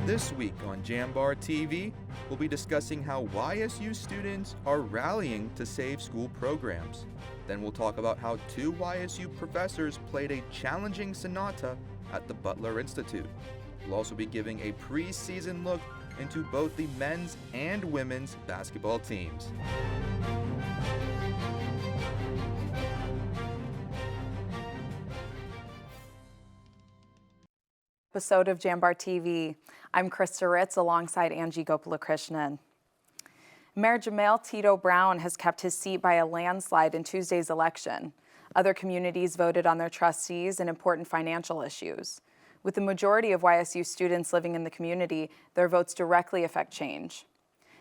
This week on JambarTV, we'll be discussing how YSU students are rallying to save school programs. Then we'll talk about how 2 YSU professors played a challenging sonata at the Butler Institute. We'll also be giving a preseason look into both the men's and women's basketball teams. Episode of JambarTV. I'm Krista Ritz alongside Angie Gopalakrishnan. Mayor Jamel Tito Brown has kept his seat by a landslide in Tuesday's election. Other communities voted on their trustees and important financial issues. With the majority of YSU students living in the community, their votes directly affect change.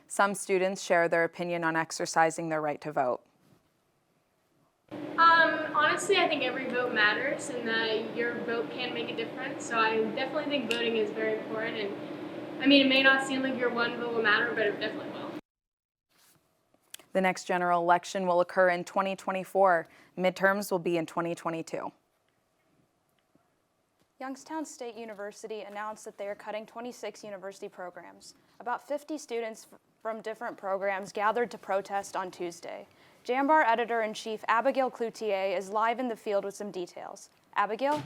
Some students share their opinion on exercising their right to vote. Honestly, I think every vote matters and that your vote can make a difference. So I definitely think voting is very important. And I mean, it may not seem like your one vote will matter, but it definitely will. The next general election will occur in 2024. Midterms will be in 2022. Youngstown State University announced that they are cutting 26 university programs. About 50 students from different programs gathered to protest on Tuesday. Jambar Editor-in-Chief Abigail Cloutier is live in the field with some details. Abigail?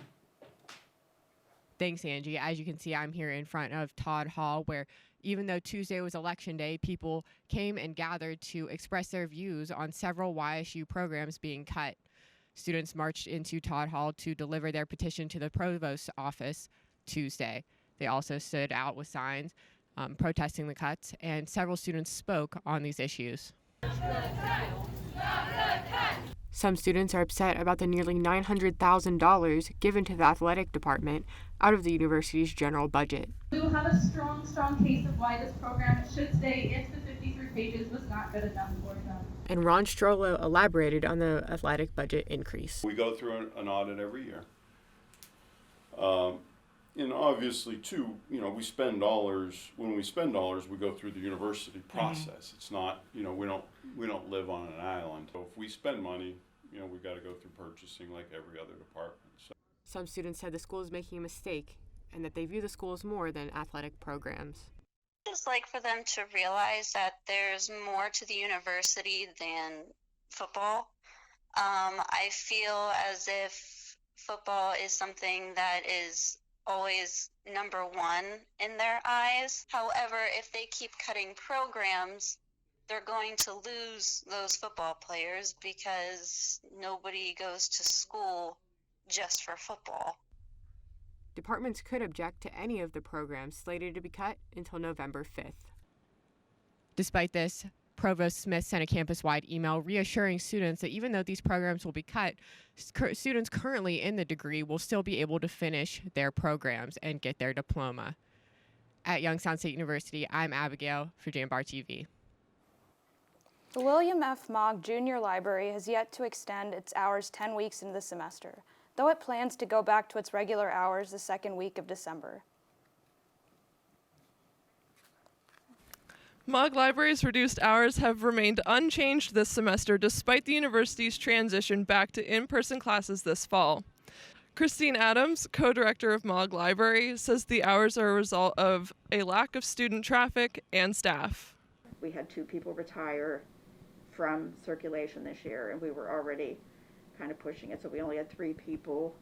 Thanks, Angie. As you can see, I'm here in front of Todd Hall, where even though Tuesday was Election Day, people came and gathered to express their views on several YSU programs being cut. Students marched into Todd Hall to deliver their petition to the provost's office Tuesday. They also stood out with signs protesting the cuts, and several students spoke on these issues. Some students are upset about the nearly $900,000 given to the athletic department out of the university's general budget. We will have a strong case of why this program should stay if the 53 pages was not good enough for them. And Ron Strollo elaborated on the athletic budget increase. We go through an audit every year. And obviously, too, we spend dollars. When we spend dollars, we go through the university process. It's not, we don't live on an island. So if we spend money, we've got to go through purchasing like every other department. So. Some students said the school is making a mistake and that they view the school as more than athletic programs. I'd just like for them to realize that there's more to the university than football. I feel as if football is something that is always number one in their eyes. However, if they keep cutting programs, they're going to lose those football players because nobody goes to school just for football. Departments could object to any of the programs slated to be cut until November 5th. Despite this, Provost Smith sent a campus-wide email reassuring students that even though these programs will be cut, students currently in the degree will still be able to finish their programs and get their diploma. At Youngstown State University, I'm Abigail for JambarTV. The William F. Mogg Junior Library has yet to extend its hours 10 weeks into the semester, though it plans to go back to its regular hours the second week of December. Mogg Library's reduced hours have remained unchanged this semester despite the university's transition back to in-person classes this fall. Christine Adams, co-director of Mogg Library, says the hours are a result of a lack of student traffic and staff. We had 2 people retire from circulation this year, and we were already kind of pushing it, so we only had 3 people,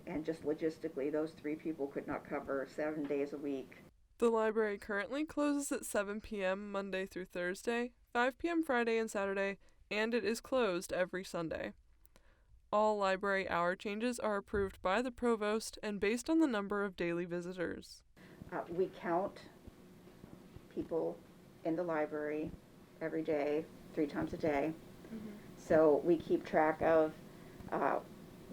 and just logistically, those 3 people could not cover 7 days a week. The library currently closes at 7 p.m. Monday through Thursday, 5 p.m. Friday and Saturday, and it is closed every Sunday. All library hour changes are approved by the provost and based on the number of daily visitors. We count people in the library every day, 3 times a day. So we keep track of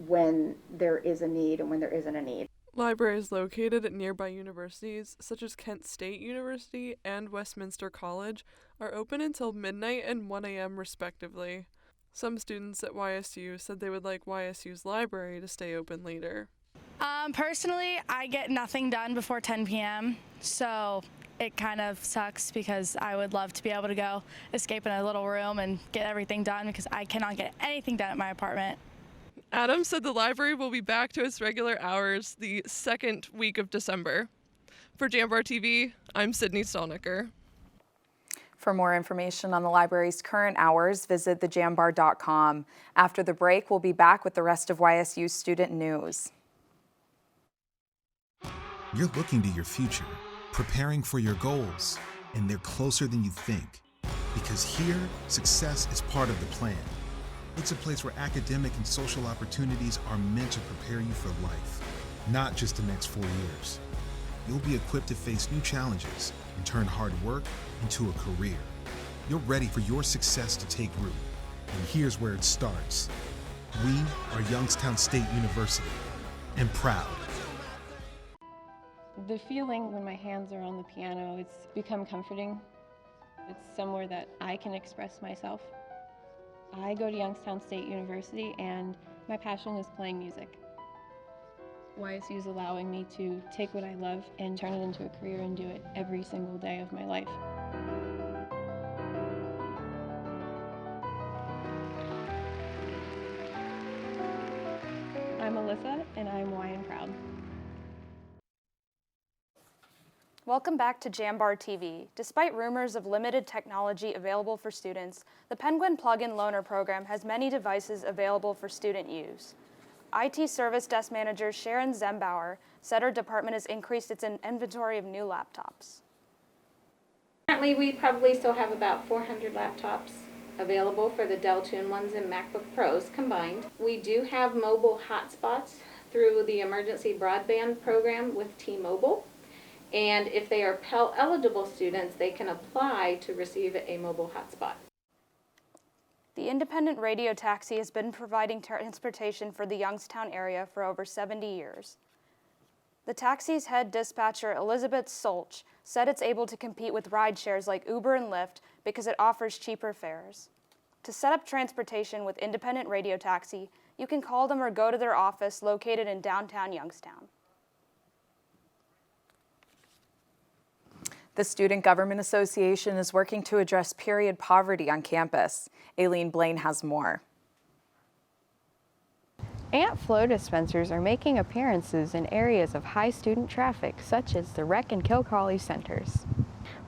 when there is a need and when there isn't a need. Libraries located at nearby universities, such as Kent State University and Westminster College, are open until midnight and 1 a.m. respectively. Some students at YSU said they would like YSU's library to stay open later. Personally, I get nothing done before 10 p.m., so it kind of sucks because I would love to be able to go escape in a little room and get everything done because I cannot get anything done at my apartment. Adams said the library will be back to its regular hours the second week of December. For JambarTV, I'm Sydney Stolnicker. For more information on the library's current hours, visit thejambar.com. After the break, we'll be back with the rest of YSU student news. You're looking to your future, preparing for your goals, and they're closer than you think. Because here, success is part of the plan. It's a place where academic and social opportunities are meant to prepare you for life, not just the next 4 years. You'll be equipped to face new challenges and turn hard work into a career. You're ready for your success to take root. And here's where it starts. We are Youngstown State University, and proud. The feeling when my hands are on the piano, it's become comforting. It's somewhere that I can express myself. I go to Youngstown State University and my passion is playing music. YSU is allowing me to take what I love and turn it into a career and do it every single day of my life. I'm Alyssa and I'm Y and proud. Welcome back to Jambar TV. Despite rumors of limited technology available for students, the Penguin Plug-in Loaner program has many devices available for student use. IT Service Desk Manager Sharon Zembauer said her department has increased its inventory of new laptops. Currently, we probably still have about 400 laptops available for the Dell 2-in-1s and MacBook Pros combined. We do have mobile hotspots through the Emergency Broadband program with T-Mobile. And if they are Pell eligible students, they can apply to receive a mobile hotspot. The independent radio taxi has been providing transportation for the Youngstown area for over 70 years. The taxi's head dispatcher, Elizabeth Solch, said it's able to compete with ride shares like Uber and Lyft because it offers cheaper fares. To set up transportation with independent radio taxi, you can call them or go to their office located in downtown Youngstown. The Student Government Association is working to address period poverty on campus. Aileen Blaine has more. Ant flow dispensers are making appearances in areas of high student traffic, such as the Rec and Kilcawley centers.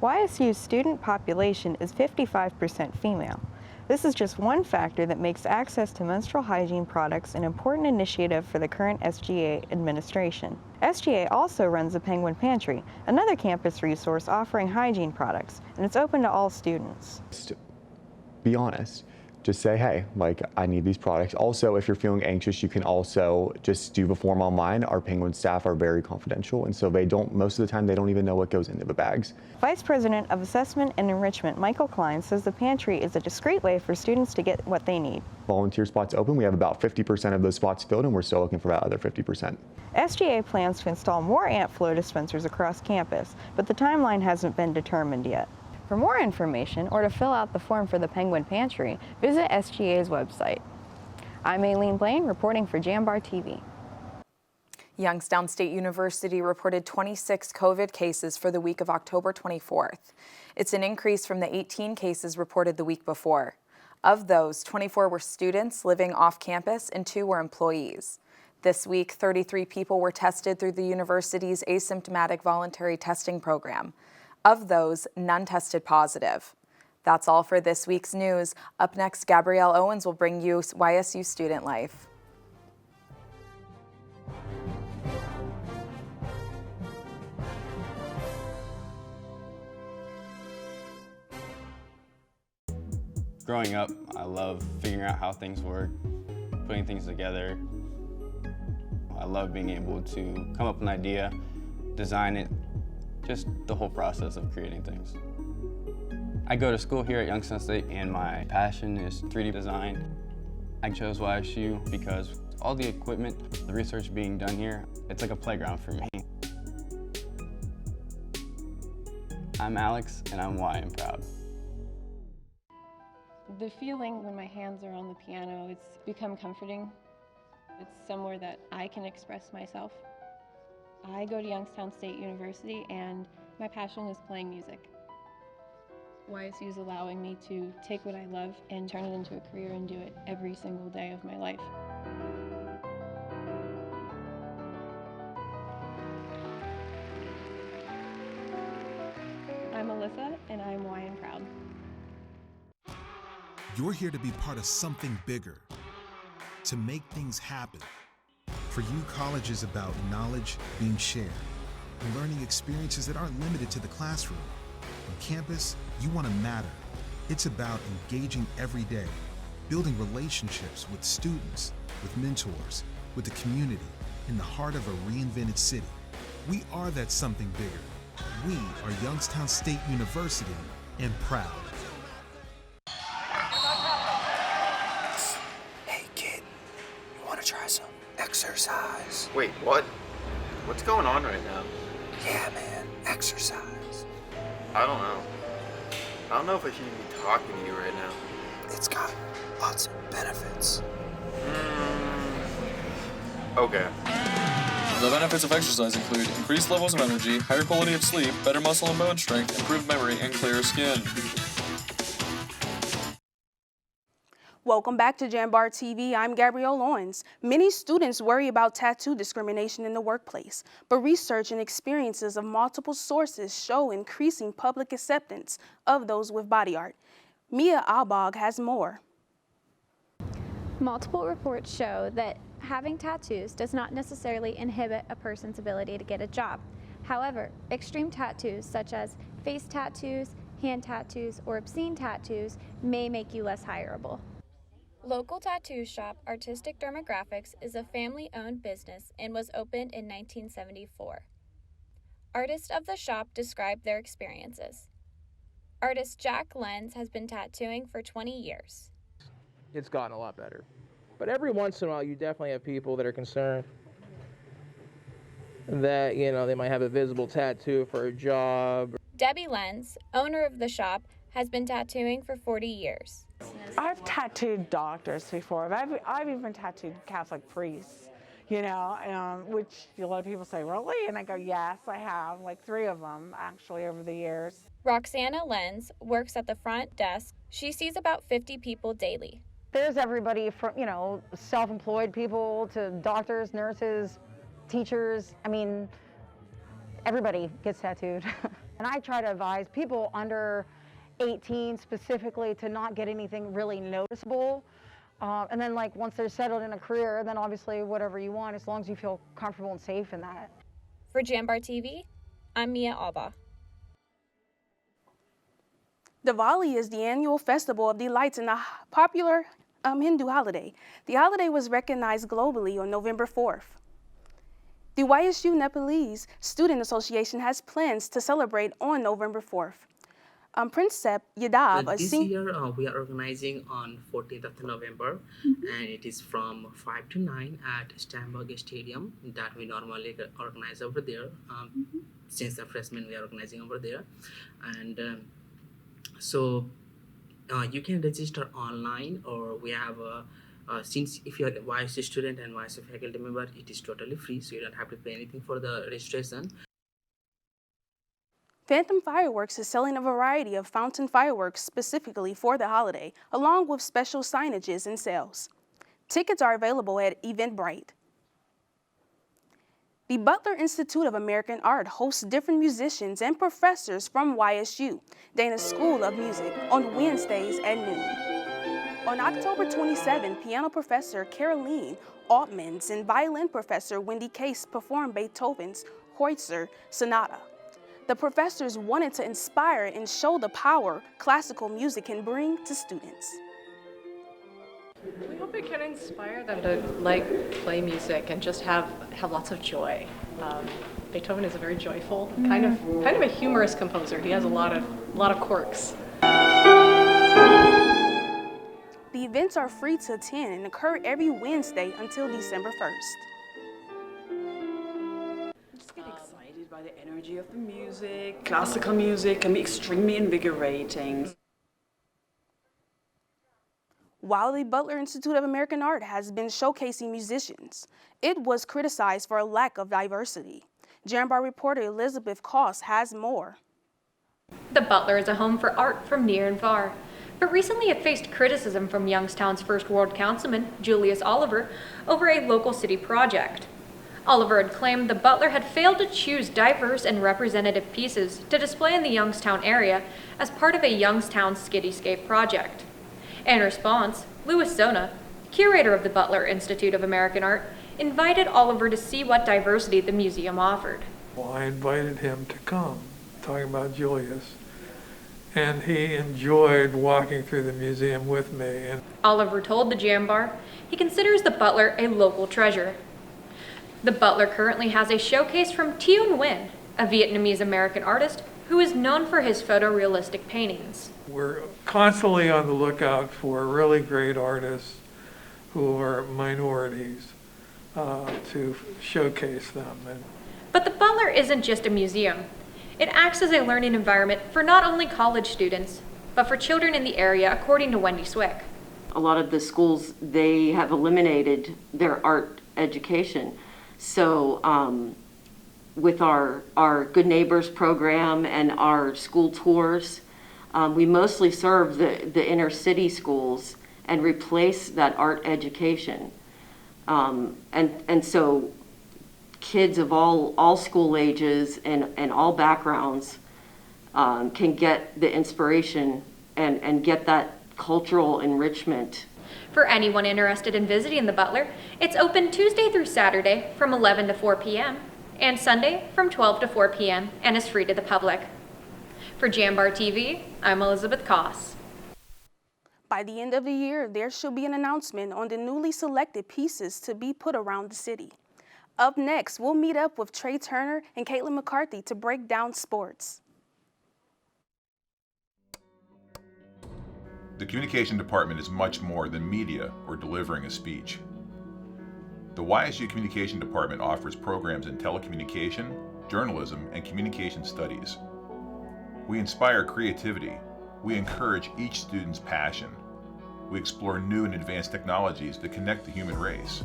YSU's student population is 55% female. This is just one factor that makes access to menstrual hygiene products an important initiative for the current SGA administration. SGA also runs the Penguin Pantry, another campus resource offering hygiene products, and it's open to all students. Just be honest. Just say, hey, like, I need these products. Also, if you're feeling anxious, you can also just do the form online. Our Penguin staff are very confidential, and so most of the time, they don't even know what goes into the bags. Vice President of Assessment and Enrichment, Michael Klein, says the pantry is a discreet way for students to get what they need. Volunteer spots open. We have about 50% of those spots filled, and we're still looking for that other 50%. SGA plans to install more ant flow dispensers across campus, but the timeline hasn't been determined yet. For more information or to fill out the form for the Penguin Pantry, visit SGA's website. I'm Aileen Blaine reporting for Jambar TV. Youngstown State University reported 26 COVID cases for the week of October 24th. It's an increase from the 18 cases reported the week before. Of those, 24 were students living off campus and 2 were employees. This week, 33 people were tested through the university's asymptomatic voluntary testing program. Of those, none tested positive. That's all for this week's news. Up next, Gabrielle Owens will bring you YSU Student Life. Growing up, I love figuring out how things work, putting things together. I love being able to come up with an idea, design it, just the whole process of creating things. I go to school here at Youngstown State and my passion is 3D design. I chose YSU because all the equipment, the research being done here, it's like a playground for me. I'm Alex and I'm Y and proud. The feeling when my hands are on the piano, it's become comforting. It's somewhere that I can express myself. I go to Youngstown State University and my passion is playing music. YSU is allowing me to take what I love and turn it into a career and do it every single day of my life. Alyssa, and I'm YN proud. You're here to be part of something bigger, to make things happen. For you, college is about knowledge being shared and learning experiences that aren't limited to the classroom. On campus, you want to matter. It's about engaging every day, building relationships with students, with mentors, with the community, in the heart of a reinvented city. We are that something bigger. We are Youngstown State University and proud. Hey kid, you wanna try some exercise? Wait, what? What's going on right now? Yeah man, exercise. I don't know. I don't know if I should be talking to you right now. It's got lots of benefits. Okay. The benefits of exercise include increased levels of energy, higher quality of sleep, better muscle and bone strength, improved memory, and clearer skin. Welcome back to JambarTV. I'm Gabrielle Owens. Many students worry about tattoo discrimination in the workplace, but research and experiences of multiple sources show increasing public acceptance of those with body art. Mia Albog has more. Multiple reports show that having tattoos does not necessarily inhibit a person's ability to get a job. However, extreme tattoos such as face tattoos, hand tattoos, or obscene tattoos may make you less hireable. Local tattoo shop Artistic Dermographics is a family-owned business and was opened in 1974. Artists of the shop describe their experiences. Artist Jack Lenz has been tattooing for 20 years. It's gotten a lot better. But every once in a while, you definitely have people that are concerned that, you know, they might have a visible tattoo for a job. Debbie Lenz, owner of the shop, has been tattooing for 40 years. I've tattooed doctors before. I've even tattooed Catholic priests, you know, which a lot of people say, really? And I go, yes, I have, like 3 of them actually over the years. Roxana Lenz works at the front desk. She sees about 50 people daily. There's everybody from, you know, self-employed people to doctors, nurses, teachers. I mean, everybody gets tattooed. And I try to advise people under 18 specifically to not get anything really noticeable. And then like once they're settled in a career, then obviously whatever you want, as long as you feel comfortable and safe in that. For JambarTV, I'm Mia Alba. Diwali is the annual festival of the lights and a popular Hindu holiday. The holiday was recognized globally on November 4th. The YSU Nepalese Student Association has plans to celebrate on November 4th. Princep Yadav, this year we are organizing on 14th of November, and it is from 5 to 9 at Stamberg Stadium that we normally organize over there. Since the freshmen we are organizing over there, and so you can register online, or we have since if you are a YSU student and YSU faculty member, it is totally free, so you don't have to pay anything for the registration. Phantom Fireworks is selling a variety of fountain fireworks specifically for the holiday, along with special signages and sales. Tickets are available at Eventbrite. The Butler Institute of American Art hosts different musicians and professors from YSU, Dana School of Music, on Wednesdays at noon. On October 27, piano professor Caroline Altmans and violin professor Wendy Case performed Beethoven's Kreutzer Sonata. The professors wanted to inspire and show the power classical music can bring to students. We hope it can inspire them to play music and just have lots of joy. Beethoven is a very joyful, kind of a humorous composer. He has a lot of quirks. The events are free to attend and occur every Wednesday until December 1st. Just get excited by the energy of the music. Classical music can be extremely invigorating. While the Butler Institute of American Art has been showcasing musicians, it was criticized for a lack of diversity. Jambar reporter Elizabeth Koss has more. The Butler is a home for art from near and far, but recently it faced criticism from Youngstown's first ward councilman, Julius Oliver, over a local city project. Oliver had claimed the Butler had failed to choose diverse and representative pieces to display in the Youngstown area as part of a Youngstown Skitty-scape project. In response, Louis Sona, curator of the Butler Institute of American Art, invited Oliver to see what diversity the museum offered. Well, I invited him to come, talking about Julius, and he enjoyed walking through the museum with me. And Oliver told the Jambar he considers the Butler a local treasure. The Butler currently has a showcase from Tien Nguyen, a Vietnamese-American artist who is known for his photorealistic paintings. We're constantly on the lookout for really great artists who are minorities to showcase them. But the Butler isn't just a museum. It acts as a learning environment for not only college students, but for children in the area, according to Wendy Swick. A lot of the schools, they have eliminated their art education. So with our Good Neighbors program and our school tours, we mostly serve the inner city schools and replace that art education. And so kids of all school ages and all backgrounds can get the inspiration and get that cultural enrichment. For anyone interested in visiting the Butler, it's open Tuesday through Saturday from 11 to 4 p.m. and Sunday from 12 to 4 p.m. and is free to the public. For JambarTV, I'm Elizabeth Koss. By the end of the year, there should be an announcement on the newly selected pieces to be put around the city. Up next, we'll meet up with Trey Turner and Caitlin McCarthy to break down sports. The communication department is much more than media or delivering a speech. The YSU Communication Department offers programs in telecommunication, journalism, and communication studies. We inspire creativity. We encourage each student's passion. We explore new and advanced technologies that connect the human race.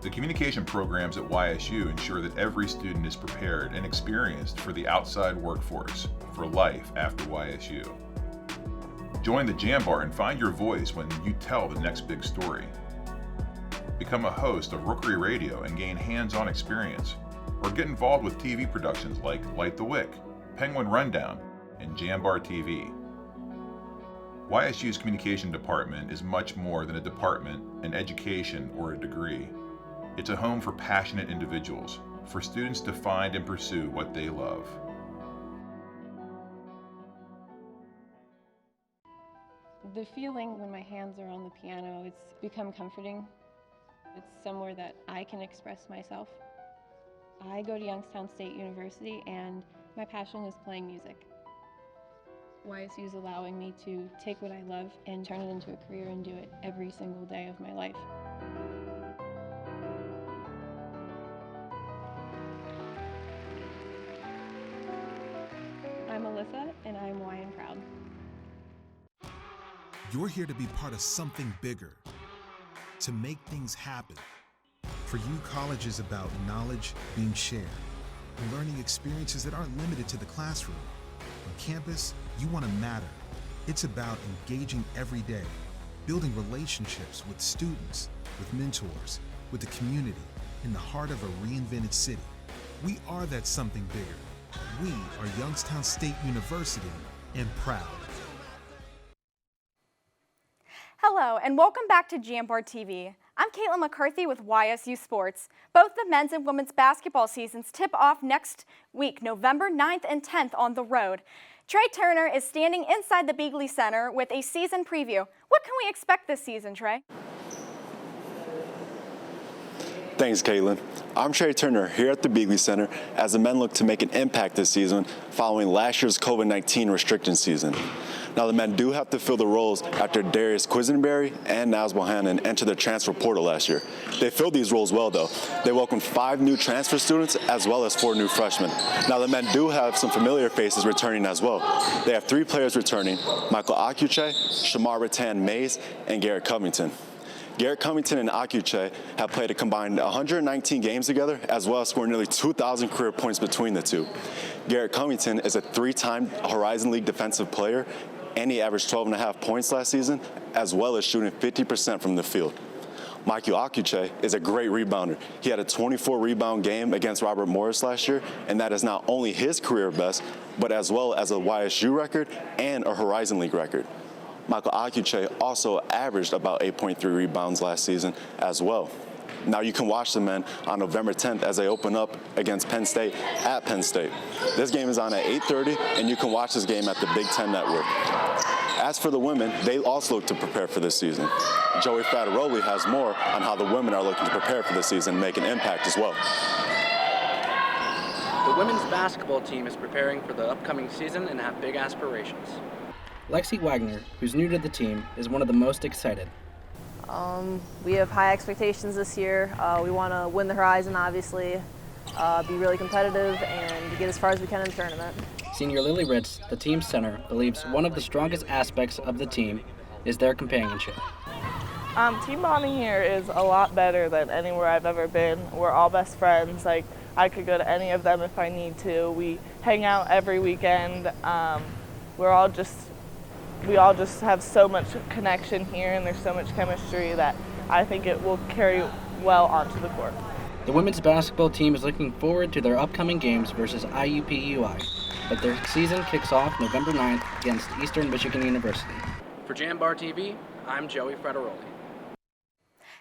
The communication programs at YSU ensure that every student is prepared and experienced for the outside workforce, for life after YSU. Join the Jambar and find your voice when you tell the next big story. Become a host of Rookery Radio and gain hands-on experience, or get involved with TV productions like Light the Wick, Penguin Rundown, and JambarTV. YSU's communication department is much more than a department, an education, or a degree. It's a home for passionate individuals, for students to find and pursue what they love. The feeling when my hands are on the piano, it's become comforting. It's somewhere that I can express myself. I go to Youngstown State University and my passion is playing music. YSU is allowing me to take what I love and turn it into a career and do it every single day of my life. I'm Alyssa and I'm YN proud. You're here to be part of something bigger, to make things happen. For you, college is about knowledge being shared and learning experiences that aren't limited to the classroom. On campus, you want to matter. It's about engaging every day, building relationships with students, with mentors, with the community, in the heart of a reinvented city. We are that something bigger. We are Youngstown State University and proud. Hello, and welcome back to JambarTV. I'm Caitlin McCarthy with YSU Sports. Both the men's and women's basketball seasons tip off next week, November 9th and 10th on the road. Trey Turner is standing inside the Beagley Center with a season preview. What can we expect this season, Trey? Thanks, Caitlin. I'm Trey Turner here at the Beagley Center as the men look to make an impact this season following last year's COVID-19 restriction season. Now, the men do have to fill the roles after Darius Quisenberry and Naz Bohannon entered the transfer portal last year. They filled these roles well, though. They welcomed 5 new transfer students as well as 4 new freshmen. Now, the men do have some familiar faces returning as well. They have 3 players returning: Michael Akuche, Shamar Rattan-Mays, and Garrett Covington. Garrett Covington and Akuche have played a combined 119 games together, as well as scored nearly 2,000 career points between the two. Garrett Covington is a 3-time Horizon League defensive player, and he averaged 12.5 points last season, as well as shooting 50% from the field. Michael Akuche is a great rebounder. He had a 24-rebound game against Robert Morris last year, and that is not only his career best, but as well as a YSU record and a Horizon League record. Michael Akuche also averaged about 8.3 rebounds last season as well. Now you can watch the men on November 10th as they open up against Penn State at Penn State. This game is on at 8:30, and you can watch this game at the Big Ten Network. As for the women, they also look to prepare for this season. Joey Fattaroli has more on how the women are looking to prepare for this season and make an impact as well. The women's basketball team is preparing for the upcoming season and have big aspirations. Lexi Wagner, who's new to the team, is one of the most excited. We have high expectations this year. We want to win the Horizon, obviously, be really competitive, and get as far as we can in the tournament. Senior Lily Ritz, the team center, believes one of the strongest aspects of the team is their companionship. Team bonding here is a lot better than anywhere I've ever been. We're all best friends. Like, I could go to any of them if I need to. We hang out every weekend. We all just have so much connection here, and there's so much chemistry that I think it will carry well onto the court. The women's basketball team is looking forward to their upcoming games versus IUPUI, but their season kicks off November 9th against Eastern Michigan University. For JambarTV, I'm Joey Fattaroli.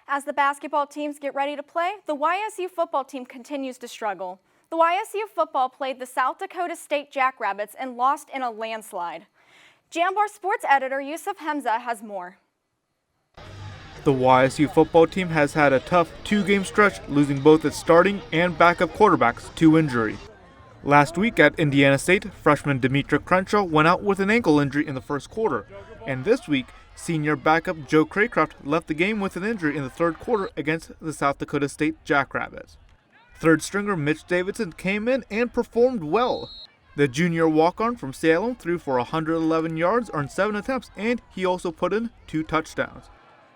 As the basketball teams get ready to play, the YSU football team continues to struggle. The YSU football played the South Dakota State Jackrabbits and lost in a landslide. Jambar sports editor Yusuf Hamza has more. The YSU football team has had a tough two-game stretch, losing both its starting and backup quarterbacks to injury. Last week at Indiana State, freshman Demetra Crenshaw went out with an ankle injury in the first quarter, and this week, senior backup Joe Craycraft left the game with an injury in the third quarter against the South Dakota State Jackrabbits. Third stringer Mitch Davidson came in and performed well. The junior walk-on from Salem threw for 111 yards on 7 attempts, and he also put in 2 touchdowns.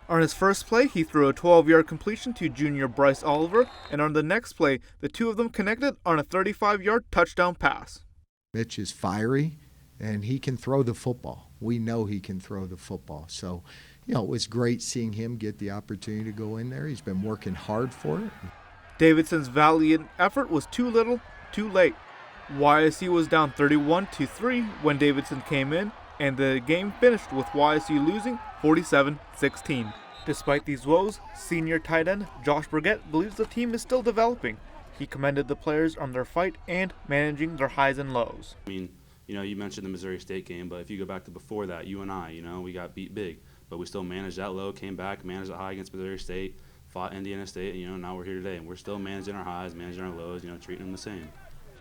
On his first play, he threw a 12-yard completion to junior Bryce Oliver, and on the next play, the two of them connected on a 35-yard touchdown pass. Mitch is fiery, and he can throw the football. We know he can throw the football. So, it was great seeing him get the opportunity to go in there. He's been working hard for it. Davidson's valiant effort was too little, too late. YSU was down 31-3 when Davidson came in, and the game finished with YSU losing 47-16. Despite these woes, senior tight end Josh Burgett believes the team is still developing. He commended the players on their fight and managing their highs and lows. I mean, you mentioned the Missouri State game, but if you go back to before that, you and I, we got beat big, but we still managed that low, came back, managed it high against Missouri State, fought Indiana State, and now we're here today, and we're still managing our highs, managing our lows, treating them the same.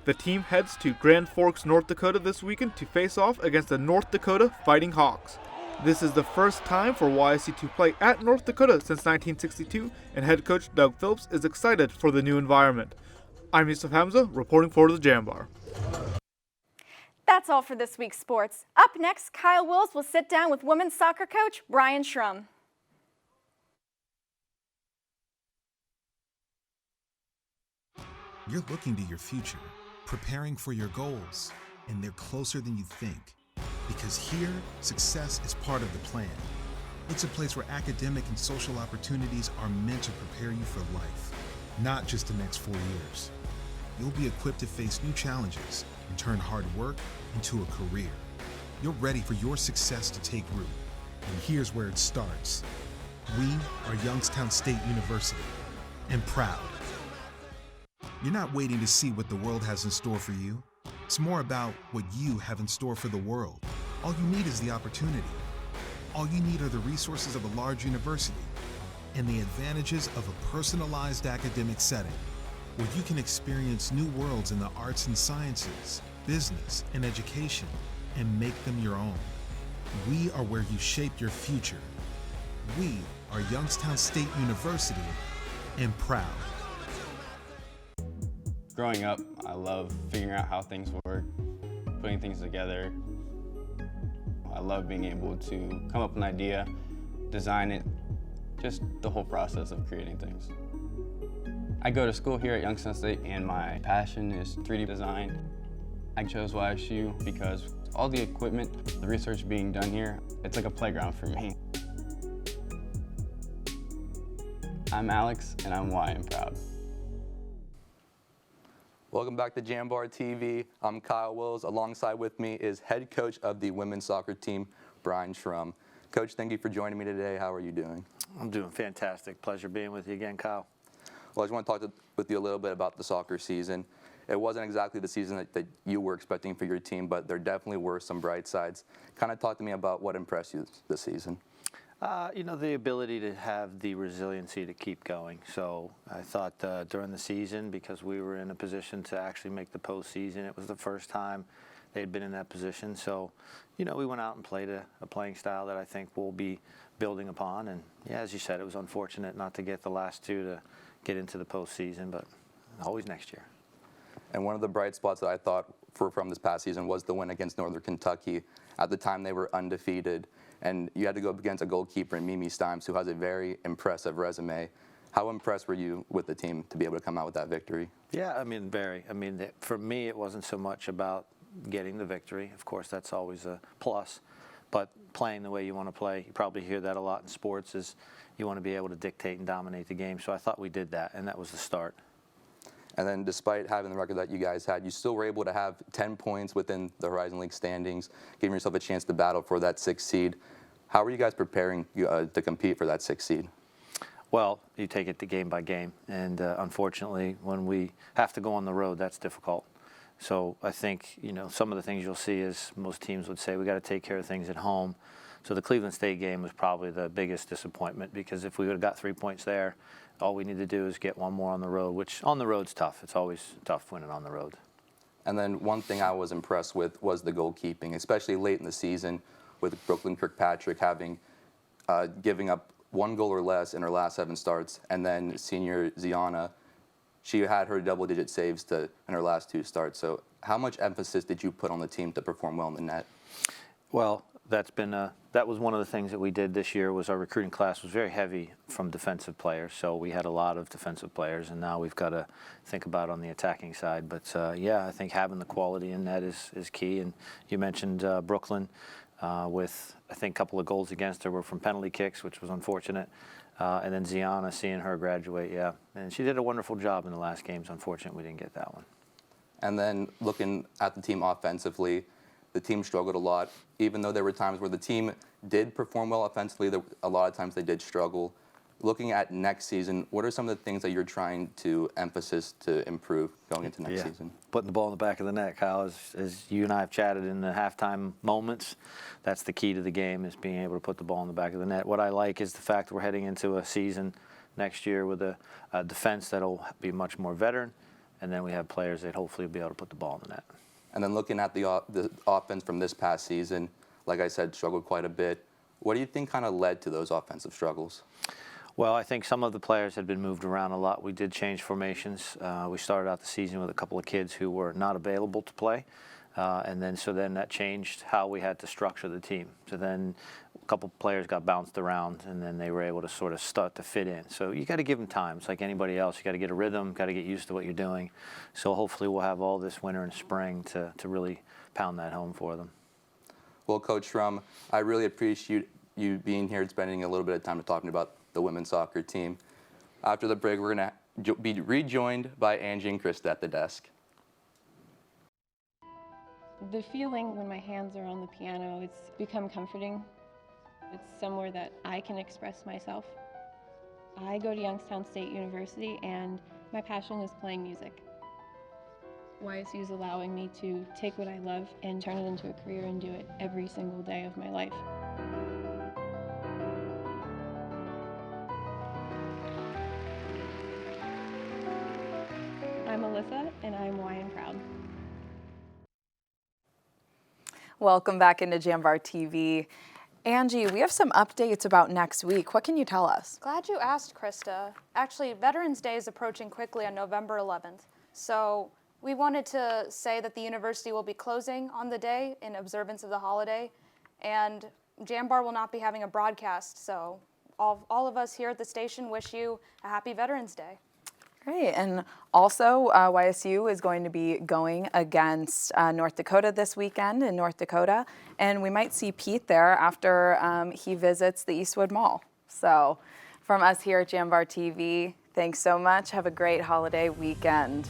The team heads to Grand Forks, North Dakota this weekend to face off against the North Dakota Fighting Hawks. This is the first time for YSU to play at North Dakota since 1962, and head coach Doug Phillips is excited for the new environment. I'm Yusuf Hamza, reporting for the Jambar. That's all for this week's sports. Up next, Kyle Wills will sit down with women's soccer coach Brian Schrum. You're looking to your future, preparing for your goals, and they're closer than you think. Because here, success is part of the plan. It's a place where academic and social opportunities are meant to prepare you for life, not just the next 4 years. You'll be equipped to face new challenges and turn hard work into a career. You're ready for your success to take root. And here's where it starts. We are Youngstown State University, and proud. You're not waiting to see what the world has in store for you. It's more about what you have in store for the world. All you need is the opportunity. All you need are the resources of a large university and the advantages of a personalized academic setting where you can experience new worlds in the arts and sciences, business, and education and make them your own. We are where you shape your future. We are Youngstown State University, and proud. Growing up, I love figuring out how things work, putting things together. I love being able to come up with an idea, design it, just the whole process of creating things. I go to school here at Youngstown State and my passion is 3D design. I chose YSU because all the equipment, the research being done here, it's like a playground for me. I'm Alex, and I'm why I'm proud. Welcome back to Jambar TV. I'm Kyle Wills. Alongside with me is head coach of the women's soccer team, Brian Schrum. Coach, thank you for joining me today. How are you doing? I'm doing fantastic. Pleasure being with you again, Kyle. Well, I just want to talk with you a little bit about the soccer season. It wasn't exactly the season that you were expecting for your team, but there definitely were some bright sides. Kind of talk to me about what impressed you this season. You know, the ability to have the resiliency to keep going. So I thought during the season, because we were in a position to actually make the postseason, it was the first time they had been in that position. So, you know, we went out and played a playing style that I think we'll be building upon. And yeah, as you said, it was unfortunate not to get the last two to get into the postseason, but always next year. And one of the bright spots that I thought from this past season was the win against Northern Kentucky. At the time, they were undefeated, and you had to go up against a goalkeeper in Mimi Stimes, who has a very impressive resume. How impressed were you with the team to be able to come out with that victory? Yeah, I mean, very. I mean, for me, it wasn't so much about getting the victory. Of course, that's always a plus. But playing the way you want to play, you probably hear that a lot in sports, is you want to be able to dictate and dominate the game. So I thought we did that, and that was the start. And then despite having the record that you guys had, you still were able to have 10 points within the Horizon League standings, giving yourself a chance to battle for that 6th seed. How are you guys preparing to compete for that 6th seed? Well, you take it game by game. And unfortunately, when we have to go on the road, that's difficult. So I think, you know, some of the things you'll see is most teams would say we got to take care of things at home. So the Cleveland State game was probably the biggest disappointment, because if we would have got 3 points there, all we need to do is get one more on the road, which on the road's tough. It's always tough winning on the road. And then one thing I was impressed with was the goalkeeping, especially late in the season with Brooklyn Kirkpatrick having giving up 1 goal or less in her last 7 starts, and then senior Ziana, she had her double-digit saves in her last 2 starts. So how much emphasis did you put on the team to perform well in the net? Well, that was one of the things that we did this year. Was our recruiting class was very heavy from defensive players, so we had a lot of defensive players, and now we've got to think about on the attacking side. But yeah, I think having the quality in net is key. And you mentioned Brooklyn with, I think, a couple of goals against her were from penalty kicks, which was unfortunate. And then Ziana, seeing her graduate, yeah, and she did a wonderful job in the last games. Unfortunate we didn't get that one. And then looking at the team offensively, the team struggled a lot. Even though there were times where the team did perform well offensively, a lot of times they did struggle. Looking at next season, what are some of the things that you're trying to emphasize to improve going into next season? Putting the ball in the back of the net, Kyle, as you and I have chatted in the halftime moments, that's the key to the game, is being able to put the ball in the back of the net. What I like is the fact that we're heading into a season next year with a defense that'll be much more veteran, and then we have players that hopefully will be able to put the ball in the net. And then looking at the offense from this past season, like I said, struggled quite a bit. What do you think kind of led to those offensive struggles? Well, I think some of the players had been moved around a lot. We did change formations. We started out the season with a couple of kids who were not available to play. And then that changed how we had to structure the team. So then a couple players got bounced around, and then they were able to sort of start to fit in. So you got to give them time. It's like anybody else. You got to get a rhythm, got to get used to what you're doing. So hopefully we'll have all this winter and spring to really pound that home for them. Well, Coach Schrum, I really appreciate you being here and spending a little bit of time talking about the women's soccer team. After the break, we're going to be rejoined by Angie and Krista at the desk. The feeling when my hands are on the piano, it's become comforting. It's somewhere that I can express myself. I go to Youngstown State University, and my passion is playing music. YSU is allowing me to take what I love and turn it into a career and do it every single day of my life. I'm Alyssa, and I'm why I'm proud. Welcome back into Jambar TV. Angie, we have some updates about next week. What can you tell us? Glad you asked, Krista. Actually, Veterans Day is approaching quickly on November 11th. So we wanted to say that the university will be closing on the day in observance of the holiday, and Jambar will not be having a broadcast. So all of us here at the station wish you a happy Veterans Day. Great, and also YSU is going to be going against North Dakota this weekend in North Dakota, and we might see Pete there after he visits the Eastwood Mall. So From us here at Jambar TV, thanks so much. Have a great holiday weekend.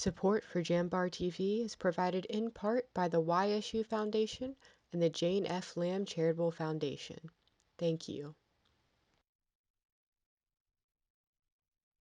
Support for Jambar TV is provided in part by the YSU Foundation and the Jane F. Lamb Charitable Foundation. Thank you.